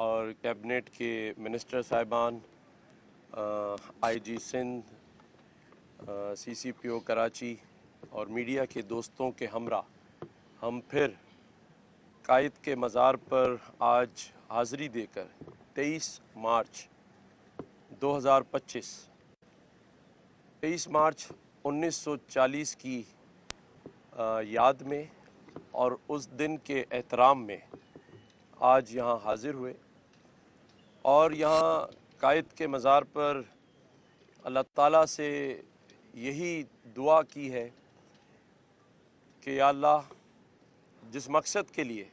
اور کیبنٹ کے منسٹر صاحبان، آئی جی سندھ، سی سی پی او کراچی اور میڈیا کے دوستوں کے ہمراہ ہم پھر قائد کے مزار پر آج حاضری دے کر 23 مارچ 2025 23 مارچ 1940 کی یاد میں اور اس دن کے احترام میں آج یہاں حاضر ہوئے اور یہاں قائد کے مزار پر اللہ تعالیٰ سے یہی دعا کی ہے کہ یا اللہ، جس مقصد کے لیے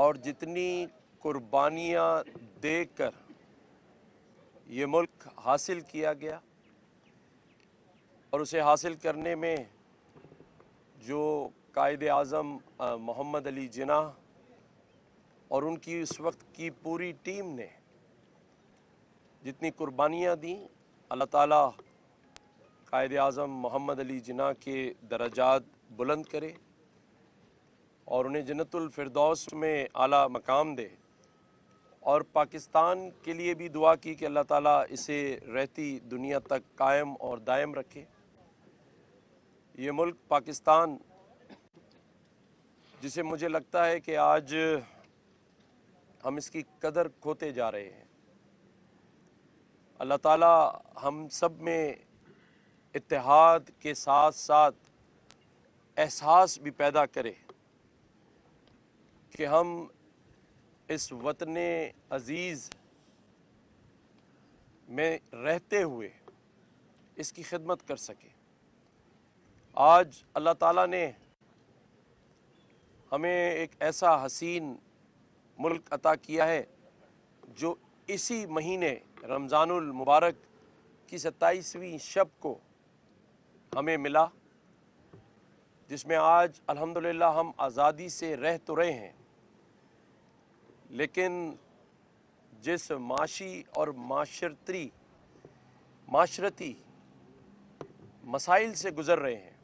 اور جتنی قربانیاں دے کر یہ ملک حاصل کیا گیا اور اسے حاصل کرنے میں جو قائد اعظم محمد علی جناح اور ان کی اس وقت کی پوری ٹیم نے جتنی قربانیاں دیں، اللہ تعالیٰ قائد اعظم محمد علی جناح کے درجات بلند کرے اور انہیں جنت الفردوس میں اعلیٰ مقام دے، اور پاکستان کے لیے بھی دعا کی کہ اللہ تعالیٰ اسے رہتی دنیا تک قائم اور دائم رکھے۔ یہ ملک پاکستان جسے مجھے لگتا ہے کہ آج ہم اس کی قدر کھوتے جا رہے ہیں، اللہ تعالیٰ ہم سب میں اتحاد کے ساتھ ساتھ احساس بھی پیدا کرے کہ ہم اس وطن عزیز میں رہتے ہوئے اس کی خدمت کر سکیں۔ آج اللہ تعالیٰ نے ہمیں ایک ایسا حسین ملک عطا کیا ہے جو اسی مہینے رمضان المبارک کی 27ویں شب کو ہمیں ملا، جس میں آج الحمدللہ ہم آزادی سے رہ تو رہے ہیں، لیکن جس معاشی اور معاشرتی مسائل سے گزر رہے ہیں،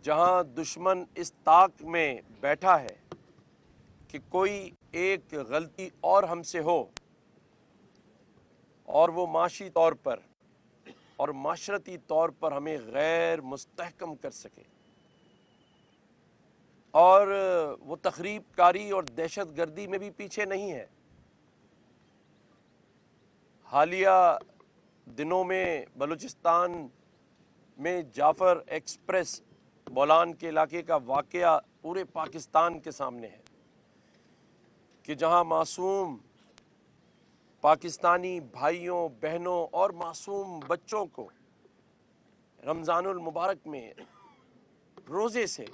جہاں دشمن اس طاق میں بیٹھا ہے کہ کوئی ایک غلطی اور ہم سے ہو اور وہ معاشی طور پر اور معاشرتی طور پر ہمیں غیر مستحکم کر سکے، اور وہ تخریب کاری اور دہشت گردی میں بھی پیچھے نہیں ہے۔ حالیہ دنوں میں بلوچستان میں جعفر ایکسپریس بولان کے علاقے کا واقعہ پورے پاکستان کے سامنے ہے کہ جہاں معصوم پاکستانی بھائیوں، بہنوں اور معصوم بچوں کو رمضان المبارک میں روزے سے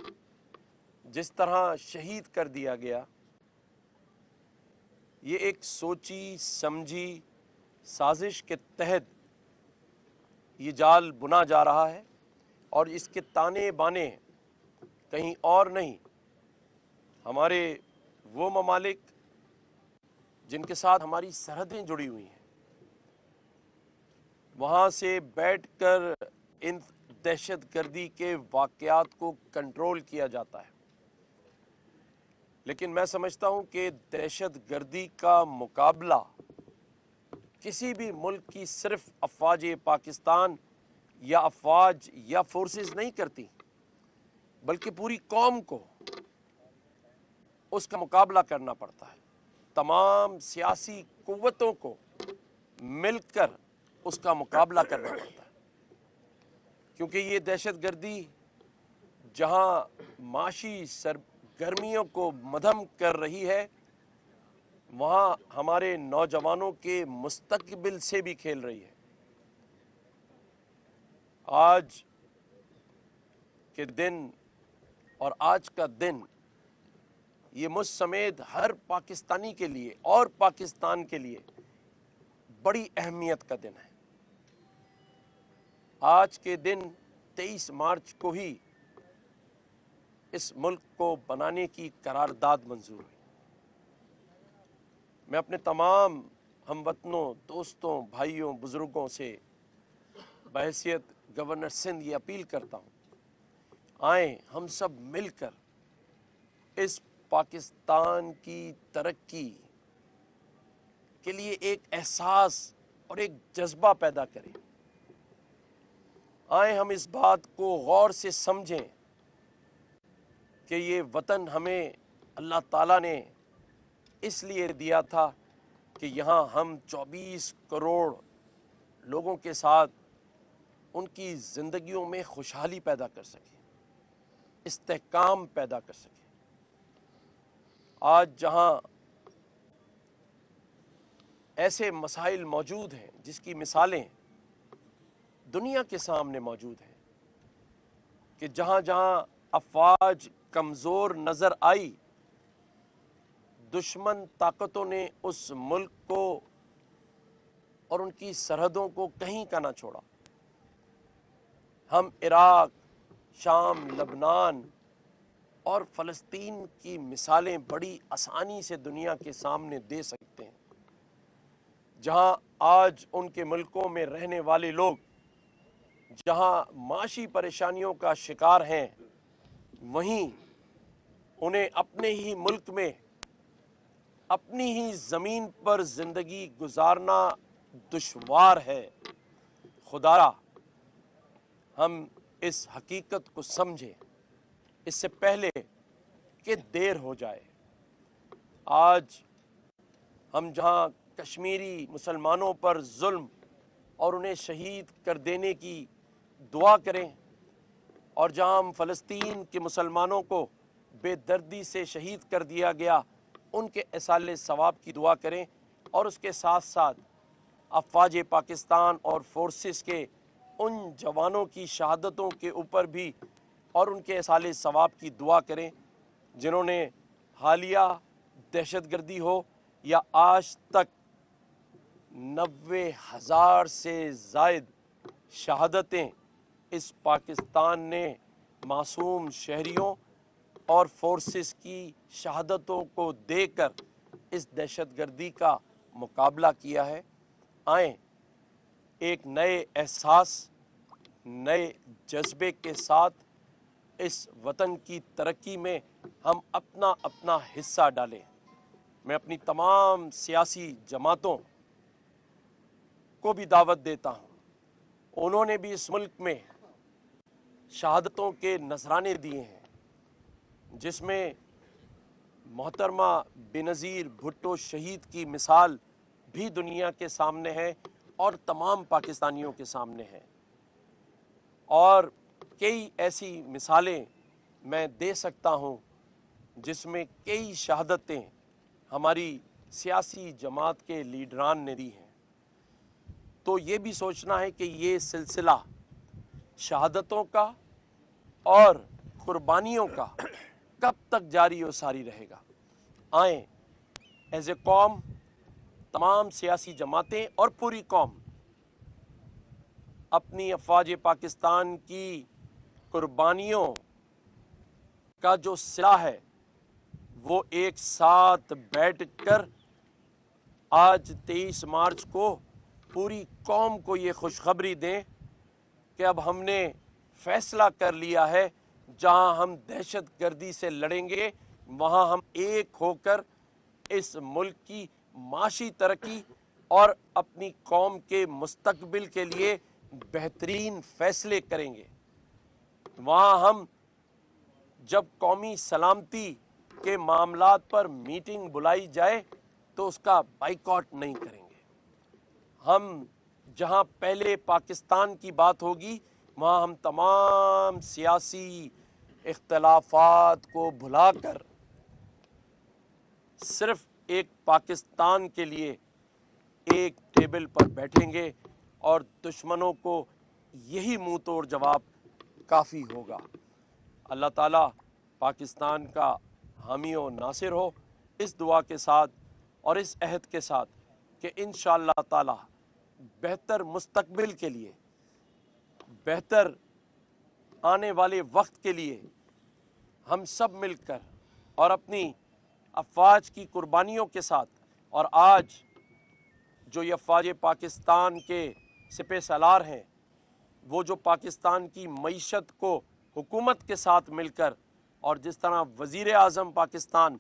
جس طرح شہید کر دیا گیا، یہ ایک سوچی سمجھی سازش کے تحت یہ جال بنا جا رہا ہے، اور اس کے تانے بانے کہیں اور نہیں، ہمارے وہ ممالک جن کے ساتھ ہماری سرحدیں جڑی ہوئی ہیں، وہاں سے بیٹھ کر ان دہشت گردی کے واقعات کو کنٹرول کیا جاتا ہے۔ لیکن میں سمجھتا ہوں کہ دہشت گردی کا مقابلہ کسی بھی ملک کی صرف افواج پاکستان یا افواج یا فورسز نہیں کرتی، بلکہ پوری قوم کو اس کا مقابلہ کرنا پڑتا ہے۔ تمام سیاسی قوتوں کو مل کر اس کا مقابلہ کرنا پڑتا ہے، کیونکہ یہ دہشت گردی جہاں معاشی سرگرمیوں کو مدھم کر رہی ہے، وہاں ہمارے نوجوانوں کے مستقبل سے بھی کھیل رہی ہے۔ آج کے دن اور آج کا دن یہ مجھ سمیت ہر پاکستانی کے لیے اور پاکستان کے لیے بڑی اہمیت کا دن ہے۔ آج کے دن 23 مارچ کو ہی اس ملک کو بنانے کی قرارداد منظور ہوئی۔ میں اپنے تمام ہم وطنوں، دوستوں، بھائیوں، بزرگوں سے بحیثیت گورنر سندھ یہ اپیل کرتا ہوں، آئیں ہم سب مل کر اس پاکستان کی ترقی کے لیے ایک احساس اور ایک جذبہ پیدا کرے۔ آئیں ہم اس بات کو غور سے سمجھیں کہ یہ وطن ہمیں اللہ تعالیٰ نے اس لیے دیا تھا کہ یہاں ہم 24 کروڑ لوگوں کے ساتھ ان کی زندگیوں میں خوشحالی پیدا کر سکیں، استحکام پیدا کر سکیں۔ آج جہاں ایسے مسائل موجود ہیں جس کی مثالیں دنیا کے سامنے موجود ہیں کہ جہاں جہاں افواج کمزور نظر آئی، دشمن طاقتوں نے اس ملک کو اور ان کی سرحدوں کو کہیں کا نہ چھوڑا۔ ہم عراق، شام، لبنان اور فلسطین کی مثالیں بڑی آسانی سے دنیا کے سامنے دے سکتے ہیں، جہاں آج ان کے ملکوں میں رہنے والے لوگ جہاں معاشی پریشانیوں کا شکار ہیں، وہیں انہیں اپنے ہی ملک میں اپنی ہی زمین پر زندگی گزارنا دشوار ہے۔ خدایا ہم اس حقیقت کو سمجھیں اس سے پہلے کہ دیر ہو جائے۔ آج ہم جہاں کشمیری مسلمانوں پر ظلم اور انہیں شہید کر دینے کی دعا کریں، اور جہاں ہم فلسطین کے مسلمانوں کو بے دردی سے شہید کر دیا گیا ان کے اصالِ ثواب کی دعا کریں، اور اس کے ساتھ ساتھ افواج پاکستان اور فورسز کے ان جوانوں کی شہادتوں کے اوپر بھی اور ان کے اصالِ ثواب کی دعا کریں جنہوں نے حالیہ دہشت گردی ہو یا آج تک 90,000 سے زائد شہادتیں اس پاکستان نے معصوم شہریوں اور فورسز کی شہادتوں کو دے کر اس دہشت گردی کا مقابلہ کیا ہے۔ آئیں ایک نئے احساس، نئے جذبے کے ساتھ اس وطن کی ترقی میں ہم اپنا اپنا حصہ ڈالیں۔ میں اپنی تمام سیاسی جماعتوں کو بھی دعوت دیتا ہوں، انہوں نے بھی اس ملک میں شہادتوں کے نذرانے دیے ہیں، جس میں محترمہ بینظیر بھٹو شہید کی مثال بھی دنیا کے سامنے ہے اور تمام پاکستانیوں کے سامنے ہے، اور کئی ایسی مثالیں میں دے سکتا ہوں جس میں کئی شہادتیں ہماری سیاسی جماعت کے لیڈران نے دی ہیں۔ تو یہ بھی سوچنا ہے کہ یہ سلسلہ شہادتوں کا اور قربانیوں کا کب تک جاری و ساری رہے گا۔ آئیں ایز اے قوم، تمام سیاسی جماعتیں اور پوری قوم اپنی افواج پاکستان کی قربانیوں کا جو صلہ ہے وہ ایک ساتھ بیٹھ کر آج 23 مارچ کو پوری قوم کو یہ خوشخبری دیں کہ اب ہم نے فیصلہ کر لیا ہے، جہاں ہم دہشت گردی سے لڑیں گے وہاں ہم ایک ہو کر اس ملک کی معاشی ترقی اور اپنی قوم کے مستقبل کے لیے بہترین فیصلے کریں گے۔ وہاں ہم جب قومی سلامتی کے معاملات پر میٹنگ بلائی جائے تو اس کا بائیکاٹ نہیں کریں گے۔ ہم جہاں پہلے پاکستان کی بات ہوگی وہاں ہم تمام سیاسی اختلافات کو بھلا کر صرف ایک پاکستان کے لیے ایک ٹیبل پر بیٹھیں گے، اور دشمنوں کو یہی منہ توڑ جواب کافی ہوگا۔ اللہ تعالیٰ پاکستان کا حامی و ناصر ہو، اس دعا کے ساتھ اور اس عہد کے ساتھ کہ انشاءاللہ تعالیٰ بہتر مستقبل کے لیے، بہتر آنے والے وقت کے لیے ہم سب مل کر اور اپنی افواج کی قربانیوں کے ساتھ، اور آج جو یہ افواج پاکستان کے سپہ سالار ہیں وہ جو پاکستان کی معیشت کو حکومت کے ساتھ مل کر اور جس طرح وزیر اعظم پاکستان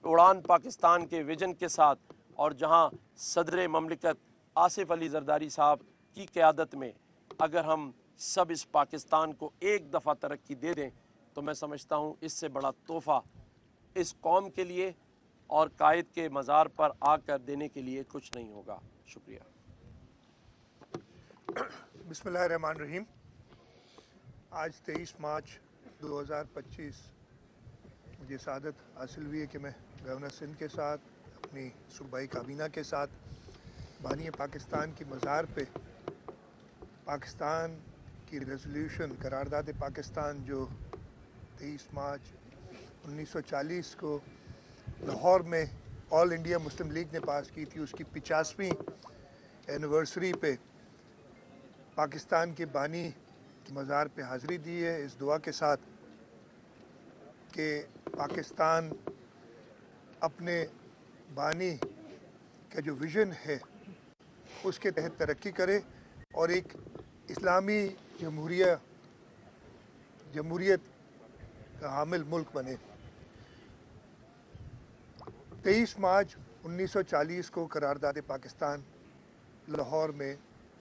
اڑان پاکستان کے ویژن کے ساتھ اور جہاں صدر مملکت آصف علی زرداری صاحب کی قیادت میں اگر ہم سب اس پاکستان کو ایک دفعہ ترقی دے دیں تو میں سمجھتا ہوں اس سے بڑا تحفہ اس قوم کے لیے اور قائد کے مزار پر آ کر دینے کے لیے کچھ نہیں ہوگا. شکریہ. بسم اللہ الرحمن الرحیم. آج 23 مارچ 2025 مجھے سعادت حاصل ہوئی ہے کہ میں گورنر سندھ کے ساتھ اپنی صوبائی کابینہ کے ساتھ بانی پاکستان کی مزار پہ پاکستان کی ریزولوشن قرارداد پاکستان جو 23 مارچ 1940 کو لاہور میں آل انڈیا مسلم لیگ نے پاس کی تھی، اس کی 50ویں اینیورسری پہ پاکستان کے بانی کی مزار پہ حاضری دی ہے، اس دعا کے ساتھ کہ پاکستان اپنے بانی کا جو ویژن ہے اس کے تحت ترقی کرے اور ایک اسلامی جمہوریت کا حامل ملک بنے. 23 مارچ 1940 کو قرارداد پاکستان لاہور میں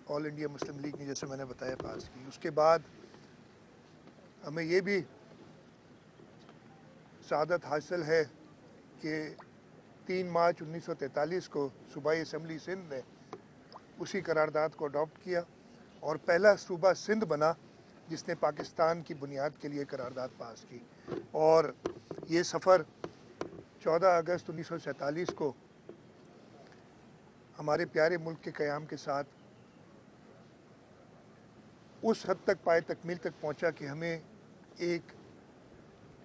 آل انڈیا مسلم لیگ نے جیسے میں نے بتایا پاس کی. اس کے بعد ہمیں یہ بھی سعادت حاصل ہے کہ 3 مارچ 1943 کو صوبائی اسمبلی سندھ نے اسی قرارداد کو اڈاپٹ کیا اور پہلا صوبہ سندھ بنا جس نے پاکستان کی بنیاد کے لیے قرارداد پاس کی. اور یہ سفر 14 اگست 1947 کو ہمارے پیارے ملک کے قیام کے ساتھ اس حد تک پائے تکمیل تک پہنچا کہ ہمیں ایک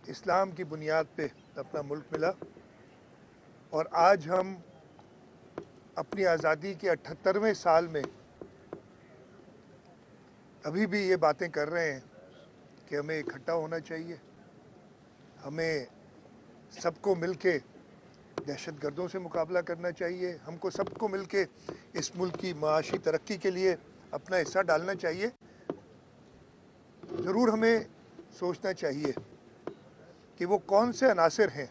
اسلام کی بنیاد پہ اپنا ملک ملا. اور آج ہم اپنی آزادی کے 78ویں سال میں ابھی بھی یہ باتیں کر رہے ہیں کہ ہمیں اکٹھا ہونا چاہیے، ہمیں سب کو مل کے دہشت گردوں سے مقابلہ کرنا چاہیے، ہم کو سب کو مل کے اس ملک کی معاشی ترقی کے لیے اپنا حصہ ڈالنا چاہیے. ضرور ہمیں سوچنا چاہیے کہ وہ کون سے عناصر ہیں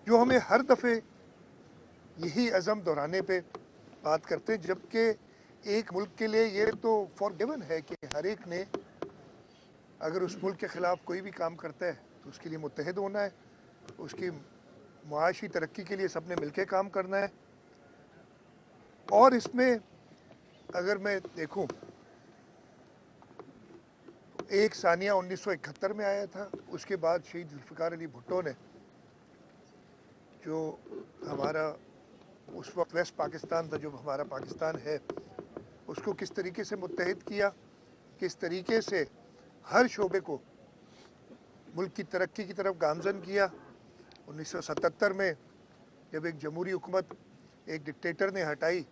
جو ہمیں ہر دفعے یہی عزم دہرانے پہ بات کرتے ہیں، جبکہ ایک ملک کے لیے یہ تو فار گیون ہے کہ ہر ایک نے اگر اس ملک کے خلاف کوئی بھی کام کرتا ہے تو اس کے لیے متحد ہونا ہے، اس کی معاشی ترقی کے لیے سب نے مل کے کام کرنا ہے. اور اس میں اگر میں دیکھوں ایک ثانیہ 1971 میں آیا تھا، اس کے بعد شہید ذوالفقار علی بھٹو نے جو ہمارا اس وقت ویسٹ پاکستان تھا، جو ہمارا پاکستان ہے، اس کو کس طریقے سے متحد کیا، کس طریقے سے ہر شعبے کو ملک کی ترقی کی طرف گامزن کیا. 1977 میں جب ایک جمہوری حکومت ایک ڈکٹیٹر نے ہٹائی،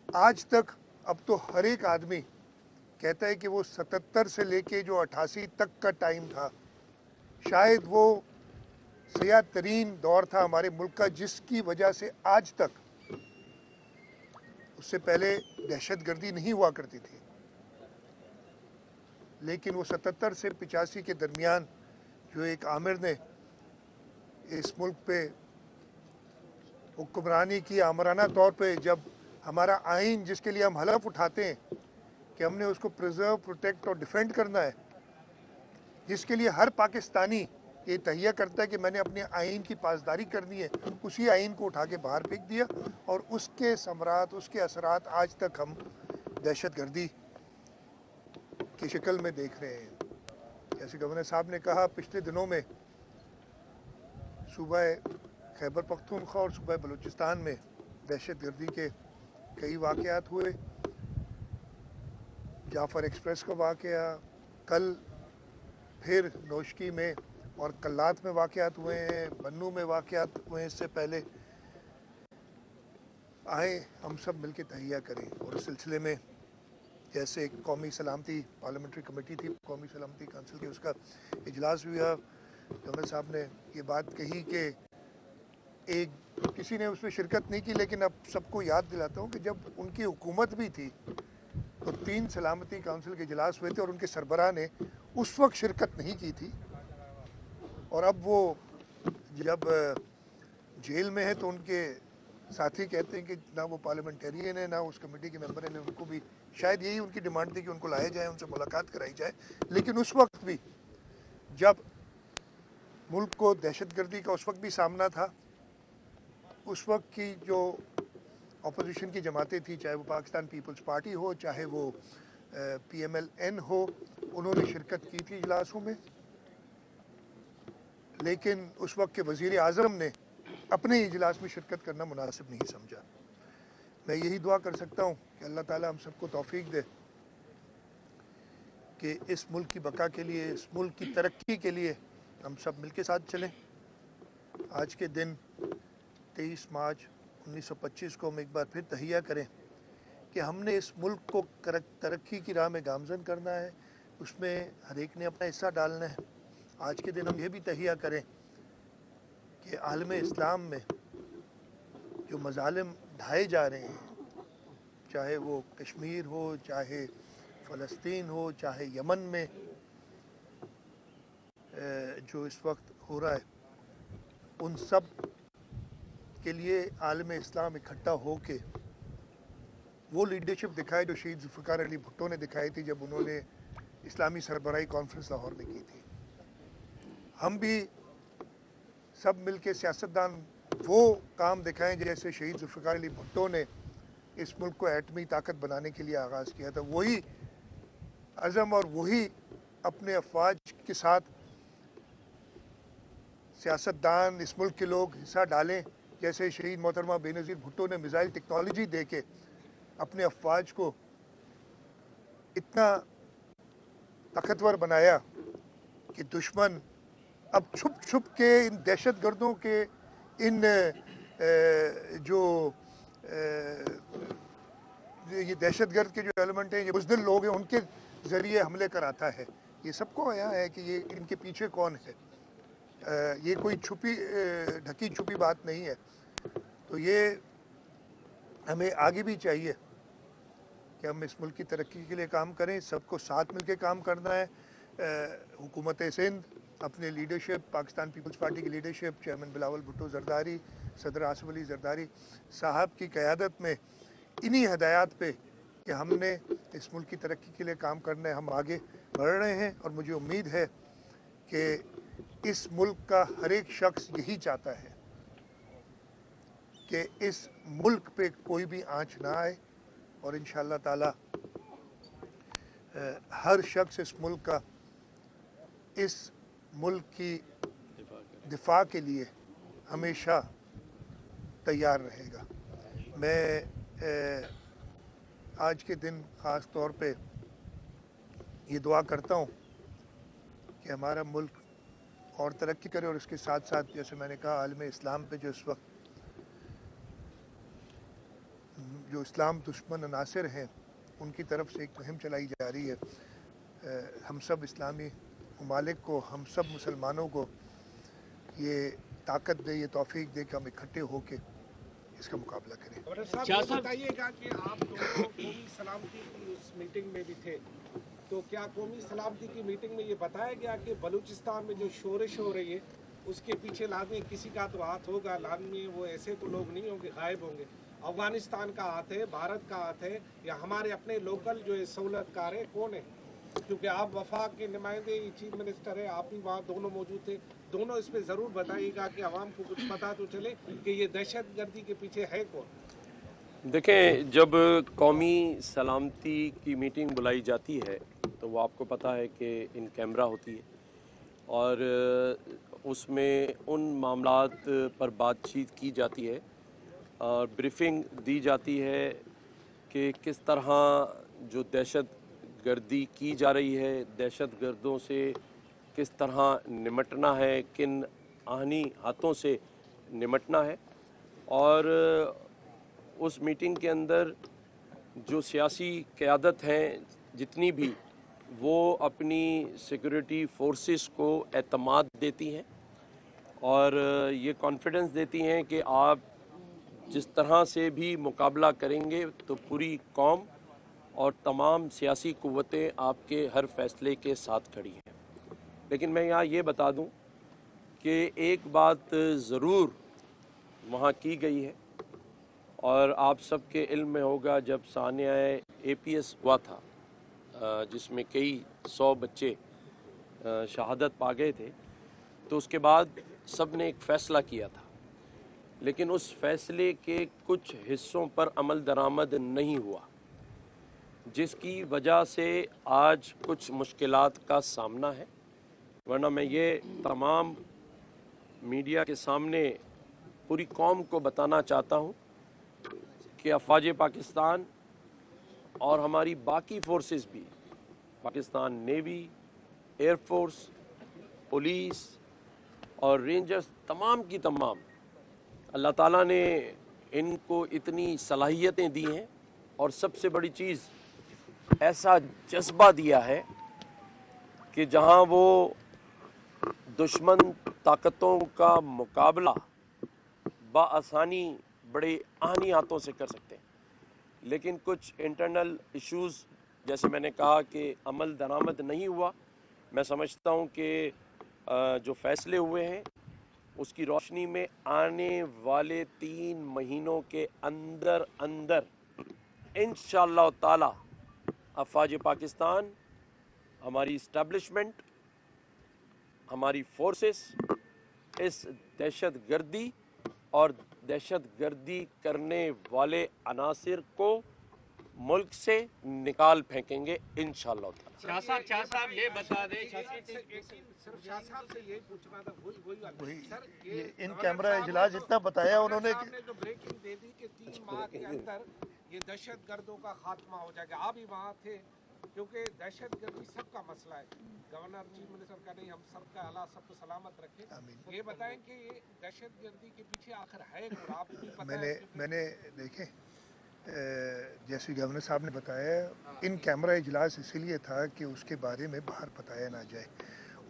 آج تک اب تو ہر ایک آدمی کہتا ہے کہ وہ 77 سے لے کے جو 88 تک کا ٹائم تھا شاید وہ سیاہ ترین دور تھا ہمارے ملک کا، جس کی وجہ سے آج تک اس سے پہلے دہشت گردی نہیں ہوا کرتی تھی، لیکن وہ 77 سے 85 کے درمیان جو ایک عامر نے اس ملک پہ حکمرانی کی آمرانہ طور پہ، جب ہمارا آئین جس کے لیے ہم حلف اٹھاتے ہیں کہ ہم نے اس کو پریزرو، پروٹیکٹ اور ڈیفینڈ کرنا ہے، جس کے لیے ہر پاکستانی یہ تہیہ کرتا ہے کہ میں نے اپنے آئین کی پاسداری کرنی ہے، اسی آئین کو اٹھا کے باہر پھینک دیا اور اس کے ثمرات، اس کے اثرات آج تک ہم دہشت گردی کی شکل میں دیکھ رہے ہیں. جیسے گورنر صاحب نے کہا پچھلے دنوں میں صوبہ خیبر پختونخوا اور صوبہ بلوچستان میں دہشت گردی کے کئی واقعات ہوئے. جعفر ایکسپریس کا واقعہ، کل پھر نوشکی میں اور کلات میں واقعات ہوئے ہیں، بنو میں واقعات ہوئے ہیں. اس سے پہلے آئیں ہم سب مل کے تہیہ کریں. اور اس سلسلے میں جیسے ایک قومی سلامتی پارلیمنٹری کمیٹی تھی، قومی سلامتی کونسل کی، اس کا اجلاس بھی ہوا. گورنر صاحب نے یہ بات کہی کہ ایک کسی نے اس میں شرکت نہیں کی، لیکن اب سب کو یاد دلاتا ہوں کہ جب ان کی حکومت بھی تھی تو 3 سلامتی کونسل کے اجلاس ہوئے تھے اور ان کے سربراہ نے اس وقت شرکت نہیں کی تھی اور اب وہ جب جیل میں ہے تو ان کے ساتھی کہتے ہیں کہ نہ وہ پارلیمنٹیرین ہے نہ اس کمیٹی کے ممبر ہیں، ان کو بھی شاید یہی ان کی ڈیمانڈ تھی کہ ان کو لایا جائے، ان سے ملاقات کرائی جائے. لیکن اس وقت بھی جب ملک کو دہشت گردی کا اس وقت بھی سامنا تھا، اس وقت کی جو اپوزیشن کی جماعتیں تھیں، چاہے وہ پاکستان پیپلز پارٹی ہو، چاہے وہ PMLN ہو، انہوں نے شرکت کی تھی اجلاسوں میں. لیکن اس وقت کے وزیر اعظم نے اپنے اجلاس میں شرکت کرنا مناسب نہیں سمجھا. میں یہی دعا کر سکتا ہوں کہ اللہ تعالیٰ ہم سب کو توفیق دے کہ اس ملک کی بقا کے لیے، اس ملک کی ترقی کے لیے ہم سب مل کے ساتھ چلیں. آج کے دن 23 مارچ 1925 کو ہم ایک بار پھر تہیہ کریں کہ ہم نے اس ملک کو ترقی کی راہ میں گامزن کرنا ہے، اس میں ہر ایک نے اپنا حصہ ڈالنا ہے. آج کے دن ہم یہ بھی تہیہ کریں کہ عالم اسلام میں جو مظالم ڈھائے جا رہے ہیں، چاہے وہ کشمیر ہو، چاہے فلسطین ہو، چاہے یمن میں جو اس وقت ہو رہا ہے، ان سب کے لیے عالم اسلام اکٹھا ہو کے وہ لیڈرشپ دکھائے جو شہید ذوالفقار علی بھٹو نے دکھائی تھی جب انہوں نے اسلامی سربراہی کانفرنس لاہور میں کی تھی. ہم بھی سب مل کے سیاستدان وہ کام دکھائیں جیسے شہید ذوالفقار علی بھٹو نے اس ملک کو ایٹمی طاقت بنانے کے لیے آغاز کیا تھا. وہی عزم اور وہی اپنے افواج کے ساتھ سیاستدان، اس ملک کے لوگ حصہ ڈالیں جیسے شہید محترمہ بے نظیر بھٹو نے میزائل ٹیکنالوجی دے کے اپنے افواج کو اتنا طاقتور بنایا کہ دشمن اب چھپ چھپ کے ان دہشت گردوں کے ان جو یہ دہشت گرد کے جو ایلیمنٹ ہیں، یہ بزدل لوگ ہیں، ان کے ذریعے حملے کراتا ہے. یہ سب کو آیا ہے کہ یہ ان کے پیچھے کون ہے. یہ کوئی ڈھکی چھپی بات نہیں ہے. تو یہ ہمیں آگے بھی چاہیے کہ ہم اس ملک کی ترقی کے لیے کام کریں، سب کو ساتھ مل کے کام کرنا ہے. حکومت سندھ اپنے لیڈرشپ، پاکستان پیپلز پارٹی کی لیڈرشپ، چیئرمین بلاول بھٹو زرداری، صدر آصف علی زرداری صاحب کی قیادت میں انہی ہدایات پہ کہ ہم نے اس ملک کی ترقی کے لیے کام کرنا ہے، ہم آگے بڑھ رہے ہیں. اور مجھے امید ہے کہ اس ملک کا ہر ایک شخص یہی چاہتا ہے کہ اس ملک پہ کوئی بھی آنچ نہ آئے، اور انشاءاللہ تعالی ہر شخص اس ملک کا، اس ملک کی دفاع کے لیے ہمیشہ تیار رہے گا. میں آج کے دن خاص طور پہ یہ دعا کرتا ہوں کہ ہمارا ملک اور ترقی کرے، اور اس کے ساتھ ساتھ جیسے میں نے کہا عالم اسلام پہ جو اس وقت جو اسلام دشمن عناصر ہیں ان کی طرف سے ایک مہم چلائی جا رہی ہے. ہم سب اسلامی ممالک کو، ہم سب مسلمانوں کو یہ طاقت دے، یہ توفیق دے کہ ہم اکٹھے ہو کے اس کا مقابلہ کریں. صاحب یہ بتائیے گا کہ آپ دونوں قومی سلامتی کی اس میٹنگ میں بھی تھے، تو کیا قومی سلامتی کی میٹنگ میں یہ بتایا گیا کہ بلوچستان میں جو شورش ہو رہی ہے اس کے پیچھے لازمی کسی کا تو ہاتھ ہوگا، لازمی وہ ایسے تو لوگ نہیں ہوں گے غائب ہوں گے؟ افغانستان کا ہاتھ ہے، بھارت کا ہاتھ ہے، یا ہمارے اپنے لوکل جو سہولت کار ہے کون ہے؟ کیونکہ آپ وفاق کے نمائندے، چیف منسٹر ہے، آپ بھی وہاں دونوں موجود تھے. دونوں اس پہ ضرور بتائیے گا کہ عوام کو کچھ پتہ تو چلے کہ یہ دہشت گردی کے پیچھے ہے کون. دیکھیں، جب قومی سلامتی کی میٹنگ بلائی جاتی ہے تو وہ آپ کو پتہ ہے کہ ان کیمرہ ہوتی ہے، اور اس میں ان معاملات پر بات چیت کی جاتی ہے اور بریفنگ دی جاتی ہے کہ کس طرح جو دہشت گردی کی جا رہی ہے، دہشت گردوں سے کس طرح نمٹنا ہے، کن آہنی ہاتھوں سے نمٹنا ہے. اور اس میٹنگ کے اندر جو سیاسی قیادت ہیں جتنی بھی، وہ اپنی سیکورٹی فورسز کو اعتماد دیتی ہیں اور یہ کانفیڈنس دیتی ہیں کہ آپ جس طرح سے بھی مقابلہ کریں گے تو پوری قوم اور تمام سیاسی قوتیں آپ کے ہر فیصلے کے ساتھ کھڑی ہیں. لیکن میں یہاں یہ بتا دوں کہ ایک بات ضرور وہاں کی گئی ہے، اور آپ سب کے علم میں ہوگا جب سانحہ APS ہوا تھا جس میں کئی 100 بچے شہادت پا گئے تھے، تو اس کے بعد سب نے ایک فیصلہ کیا تھا، لیکن اس فیصلے کے کچھ حصوں پر عمل درآمد نہیں ہوا، جس کی وجہ سے آج کچھ مشکلات کا سامنا ہے۔ ورنہ میں یہ تمام میڈیا کے سامنے پوری قوم کو بتانا چاہتا ہوں کہ افواج پاکستان اور ہماری باقی فورسز بھی، Pakistan navy, air force, police اور رینجرز، تمام کی تمام، اللہ تعالیٰ نے ان کو اتنی صلاحیتیں دی ہیں، اور سب سے بڑی چیز ایسا جذبہ دیا ہے کہ جہاں وہ دشمن طاقتوں کا مقابلہ بآسانی بڑے آہنی ہاتھوں سے کر سکتے ہیں، لیکن کچھ انٹرنل ایشوز، جیسے میں نے کہا کہ عمل درآمد نہیں ہوا، میں سمجھتا ہوں کہ جو فیصلے ہوئے ہیں اس کی روشنی میں آنے والے 3 مہینوں کے اندر انشاءاللہ تعالی افواج پاکستان، ہماری اسٹیبلشمنٹ، ہماری فورسز اس دہشت گردی اور دہشت گردی کرنے والے عناصر کو ملک سے نکال پھینکیں گے انشاءاللہ تعالی۔ شاہ صاحب یہ بتا دیں، صرف شاہ صاحب سے یہی پوچھنا تھا، وہی سر، یہ ان کیمرہ اجلاس اتنا بتایا انہوں نے کہ جو بریکنگ دے دی کہ 3 ماہ کے اندر یہ دہشت گردوں کا خاتمہ ہو جائے گا۔ آپ بھی وہاں تھے، کیونکہ دہشت گردی سب کا مسئلہ ہے۔ گورنر چیف منسٹر کا نہیں، ہم سب کا اللہ سب کو سلامت رکھے۔ یہ بتائیں کہ یہ دہشت گردی کے پیچھے آخر ہے کون؟ آپ کو پتہ ہے؟ میں نے دیکھیں، جیسے گورنر صاحب نے بتایا، ان کیمرہ اجلاس اسی لیے تھا کہ اس کے بارے میں باہر بتایا نہ جائے،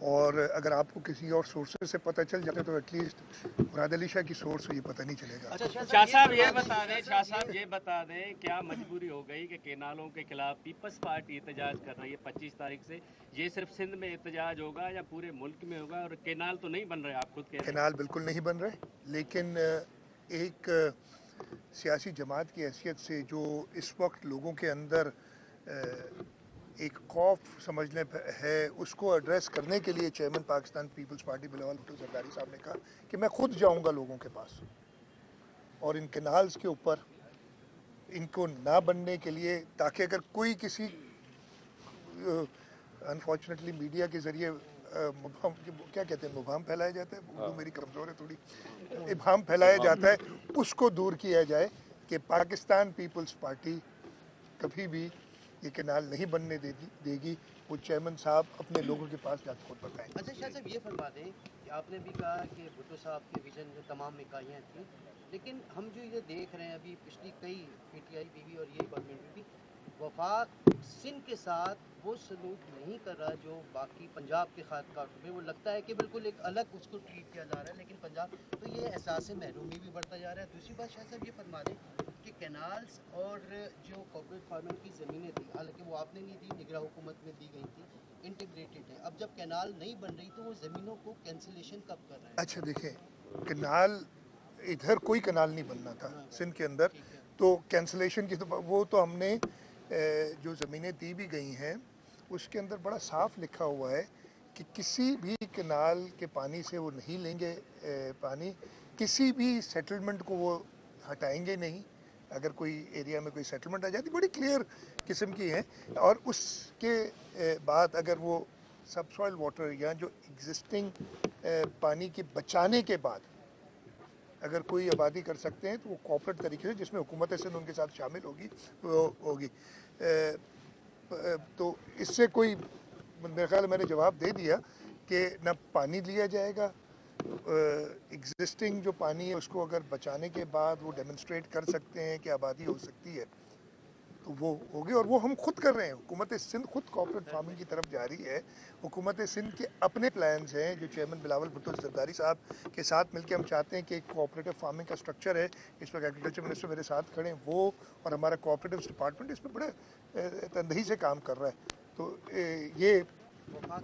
اور اگر آپ کو کسی اور سورسز سے پتہ چل جاتا تو ایٹ لیسٹ مراد علی شاہ کی سورس سے یہ پتہ نہیں چلے گا۔ شاہ صاحب یہ بتا دیں کیا مجبوری ہو گئی کہ کینالوں کے خلاف پیپلز پارٹی احتجاج کر رہی ہے 25 تاریخ سے؟ یہ صرف سندھ میں احتجاج ہوگا یا پورے ملک میں ہوگا؟ اور کینال تو نہیں بن رہے، آپ خود کہہ رہے ہیں۔ کینال بالکل نہیں بن رہے، لیکن ایک سیاسی جماعت کی حیثیت سے جو اس وقت لوگوں کے اندر ایک خوف سمجھنے ہے، اس کو ایڈریس کرنے کے لیے چیئرمین پاکستان پیپلز پارٹی بلاول بھٹو زرداری صاحب نے کہا کہ میں خود جاؤں گا لوگوں کے پاس، اور ان کینالز کے اوپر ان کو نہ بننے کے لیے، تاکہ اگر کوئی کسی انفارچونیٹلی میڈیا کے ذریعے کیا کہتے ہیں، مبہم پھیلایا جاتا ہے، اردو میری کمزور ہے تھوڑی، ابہام پھیلایا جاتا ہے، اس کو دور کیا جائے کہ پاکستان پیپلز پارٹی کبھی بھی یہ کینال نہیں بننے دے گی۔ وہ چیئرمین صاحب اپنے لوگوں کے پاس جا کے خود بتائیں۔ اچھا شاہ صاحب یہ فرما دیں کہ آپ نے بھی کہا کہ بھٹو صاحب کے ویژن میں تمام اکائیاں تھیں، لیکن ہم جو یہ دیکھ رہے ہیں ابھی پچھلی کئی PTI پی وی اور یہ گورنمنٹ بھی وفاق سندھ کے ساتھ وہ سلوک نہیں کر رہا جو باقی پنجاب کے خاطر میں، وہ لگتا ہے کہ بالکل ایک الگ اس کو ٹریٹ کیا جا رہا ہے، لیکن پنجاب تو یہ احساس محرومی بھی بڑھتا جا رہا ہے۔ دوسری بات شاہ صاحب یہ فرما دیں کہ کینالز اور جو کارپوریٹ فارمنگ کی زمینیں تھیں، حالانکہ وہ آپ نے نہیں دی، نگراں حکومت میں دی گئی تھی، انٹیگریٹڈ ہے، اب جب کینال نہیں بن رہی تو وہ زمینوں کو کینسلیشن کب کر رہے ہیں؟ اچھا دیکھیں، کینال ادھر کوئی کینال نہیں بننا تھا سندھ کے اندر، تو کینسلیشن کی تو وہ تو ہم نے جو زمینیں دی بھی گئی ہیں اس کے اندر بڑا صاف لکھا ہوا ہے کہ کسی بھی کینال کے پانی سے وہ نہیں لیں گے پانی، کسی بھی سیٹلمنٹ کو وہ ہٹائیں گے نہیں۔ اگر کوئی ایریا میں کوئی سیٹلمنٹ آ جاتی، بڑی کلیئر قسم کی ہیں، اور اس کے بعد اگر وہ سب سوائل واٹر یا جو ایگزسٹنگ پانی کے بچانے کے بعد اگر کوئی آبادی کر سکتے ہیں تو وہ کوآپریٹ طریقے سے، جس میں حکومت سندھ ان کے ساتھ شامل ہوگی تو اس سے کوئی، میرے خیال میں نے جواب دے دیا کہ نہ پانی لیا جائے گا، ایگزسٹنگ جو پانی ہے اس کو اگر بچانے کے بعد وہ ڈیمونسٹریٹ کر سکتے ہیں کہ آبادی ہو سکتی ہے تو وہ ہوگی، اور وہ ہم خود کر رہے ہیں۔ حکومت سندھ خود کوآپریٹ فارمنگ کی طرف جا رہی ہے۔ حکومت سندھ کے اپنے پلانز ہیں جو چیئرمین بلاول بھٹو زرداری صاحب کے ساتھ مل کے ہم چاہتے ہیں کہ ایک کوآپریٹو فارمنگ کا سٹرکچر ہے، اس پر ایگریکلچر منسٹر میرے ساتھ کھڑے ہیں، وہ اور ہمارا کوآپریٹو ڈپارٹمنٹ اس پہ بڑے تندہی سے کام کر رہا ہے۔ تو یہ وفاق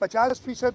50%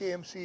KMC